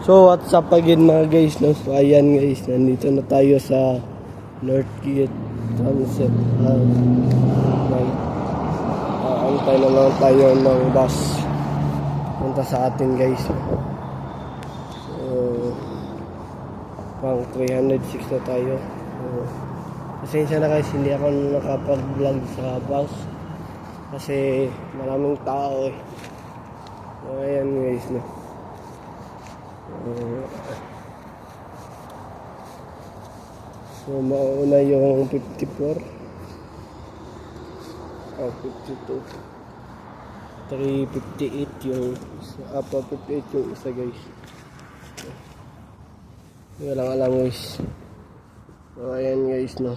So what's up again mga guys, no? So ayan guys, nandito na tayo sa Northgate Transit antay na lang tayo ng bus punta sa atin guys. So pang 306 na tayo. So, pasensya na guys, hindi ako nakapag-vlog sa bus kasi maraming tao eh. So ayan guys, no? So mauna yung 54 52 358 yung isa, 58 yung isa guys. Hindi lang alam guys. So ayan guys, no?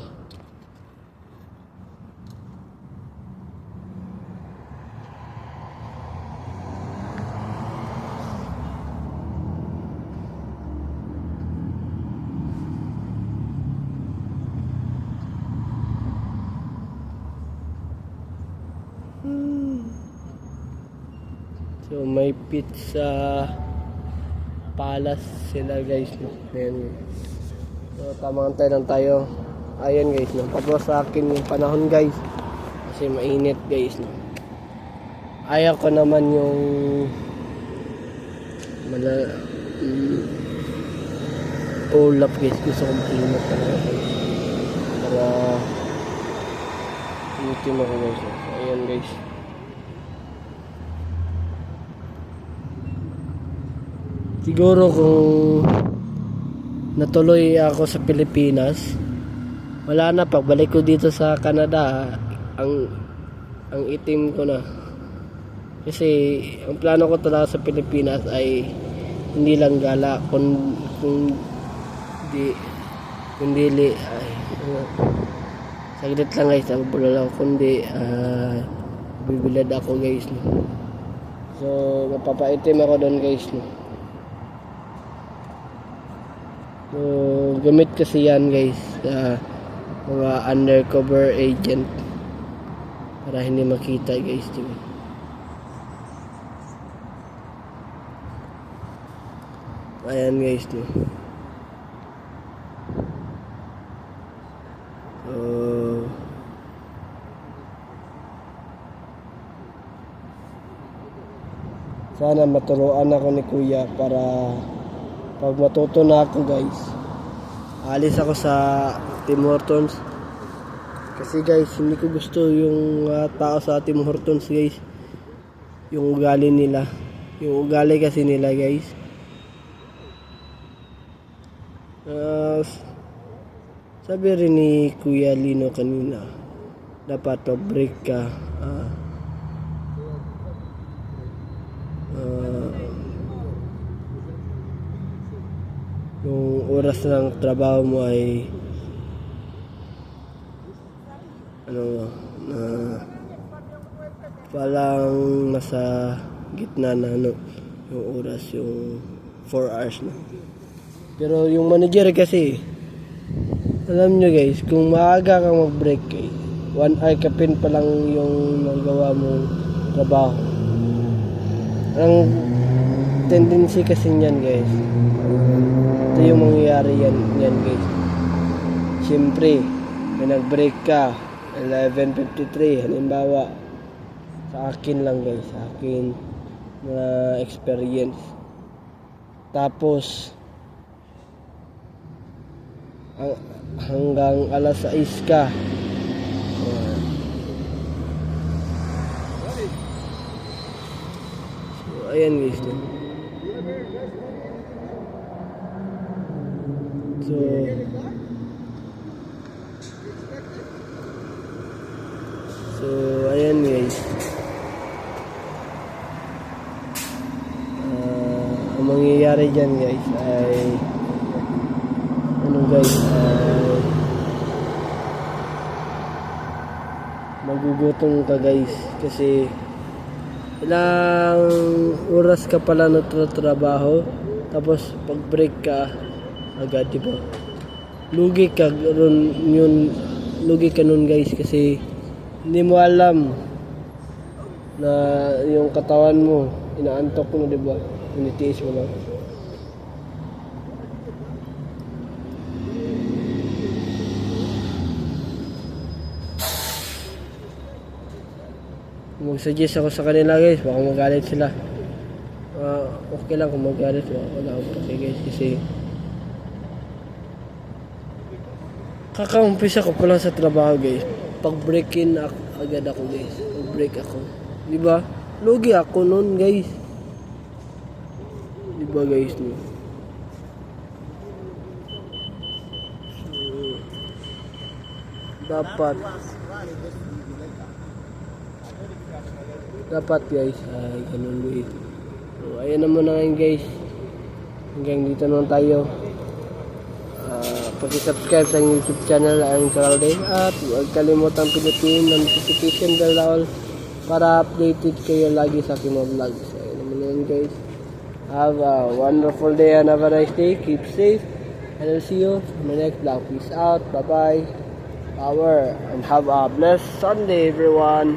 So may pizza palace sila guys, no? Ayan. So tamang tayo lang tayo. Ayan guys, no? Tapos sa akin yung panahon guys kasi mainit guys, no? Ayaw ko naman yung ulap guys. Gusto kong pinot talaga guys para itim ako guys, no? Ayan guys. Siguro kung natuloy ako sa Pilipinas, wala na, pagbalik ko dito sa Canada, ang itim ko na. Kasi ang plano ko talaga sa Pilipinas ay hindi lang gala, kundi ay saglit lang guys, ang bulala ko, kundi bibilad ako guys, no? So mapapaitim ako doon guys, no? So, gamit kasi yan guys mga undercover agent para hindi makita guys, diba? Ayan guys, diba? So sana maturuan ako ni kuya para pag matuto na ako guys, alis ako sa Tim Hortons. Kasi guys, hindi ko gusto yung tao sa Tim Hortons guys, yung ugali nila. Yung ugali kasi nila guys, sabi rin ni Kuya Lino kanina, dapat break ka. Yung oras ng trabaho mo ay palang nasa gitna na yung oras, yung 4 hours na. Pero yung manager kasi, alam nyo guys, kung maaga kang mag-break 1 hour kapin pa lang yung nagawa mong trabaho. Ang tendency kasi niyan guys, ito yung mangyayari yan guys. Siyempre may nag-break ka 11:53, halimbawa sa akin lang guys, sa akin na experience, tapos hanggang alas 6 ka, so ayan guys, no? So ayan guys, ang mangyayari dyan guys ay guys, magugutom ka guys kasi ilang oras ka pala nagtatrabaho, tapos pag break ka agad, diba? Lugi ka nun guys kasi hindi mo alam na yung katawan mo inaantok mo, diba? Tinitiis mo lang. mag-suggest ako sa kanila guys, baka magalit sila. Okay lang kung magalit, wala akong pake guys, kasi kakaumpisa ko pa lang sa trabaho guys. Pag break-in agad ako guys, pag break ako, diba? Lugi ako nun guys, diba guys, no? Dapat guys, ay ganun guys. So, ayan naman na ngayon guys, hanggang dito naman tayo. Pag-subscribe sa YouTube channel ang Coral Day, at huwag kalimutang pinutin ang notification bell all para updated kayo lagi sa aking mga vlogs. So, ayan naman na yun guys. Have a wonderful day and have a nice day. Keep safe, and I'll see you in the next vlog. Peace out, bye bye, power, and have a blessed Sunday everyone.